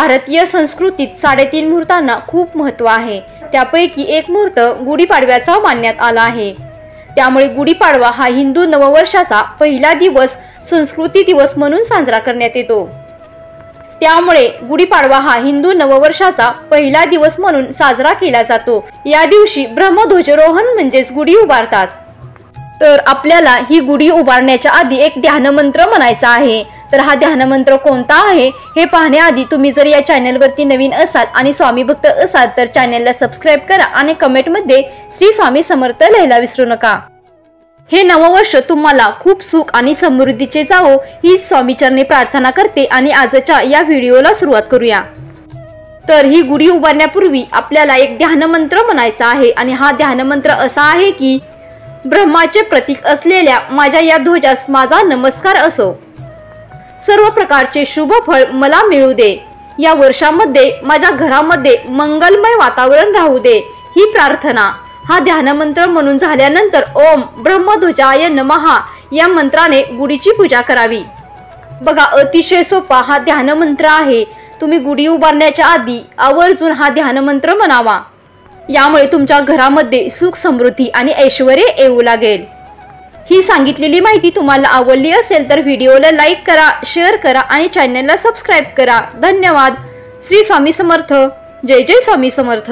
भारतीय संस्कृतीत 3.5 मुहूर्तांना खूप महत्त्व आहे। त्यापैकी एक मुहूर्त गुढीपाडव्याचा मानण्यात आला आहे। त्यामुळे गुढीपाडवा हा हिंदू नववर्षाचा पहिला दिवस संस्कृती दिवस म्हणून साजरा करण्यात येतो। त्यामुळे गुढीपाडवा हा हिंदू नववर्षाचा पहिला दिवस म्हणून साजरा केला जातो। या दिवशी ब्रह्मध्वजारोहण म्हणजेच गुढी उभारतात। तर आपल्याला ही गुढी उभारण्याच्या आधी एक ध्यानमंत्र म्हणायचा आहे। तर हा ध्यानमंत्र कोणता आहे हे पाहण्याआधी तुम्ही जर या चॅनलवरती नवीन असाल आणि स्वामी भक्त असाल तर चॅनलला सबस्क्राइब करा आणि कमेंटमध्ये श्री स्वामी समर्थ लिहायला विसरू नका। हे नववर्ष तुम्हाला खूप सुख आणि समृद्धीचे जावो ही स्वामी चरणी प्रार्थना करते आणि आजच्या या व्हिडिओला सुरुवात करूया। तर ही गुढी उभारण्यापूर्वी आपल्याला एक ध्यानमंत्र म्हणायचा आहे आणि हा ध्यानमंत्र असा आहे की ब्रह्माचे प्रतीक असलेल्या माझ्या या ध्वजास माझा नमस्कार असो। सर्व प्रकारचे शुभ फळ मला मिळू दे। या वर्षामध्ये माझ्या घरामध्ये मंगलमय वातावरण राहू दे ही प्रार्थना हा ध्यानमंत्र म्हणून झाल्यानंतर ओम ब्रह्मध्वजाय नमः या मंत्राने गुढीची पूजा करावी। बघा अतिशय सोपा हा ध्यानमंत्र आहे। तुम्ही गुढी उभारण्याच्या आधी आवर्जून हा ध्यानमंत्र म्हणावा। यामुळे तुमच्या घरामध्ये सुख समृद्धी आणि ऐश्वर्य येऊ लागेल। ही सांगितलेली माहिती तुम्हाला आवडली असेल तर व्हिडिओला लाईक करा, शेअर करा आणि चॅनलला सबस्क्राइब करा। धन्यवाद। श्री स्वामी समर्थ। जय जय स्वामी समर्थ।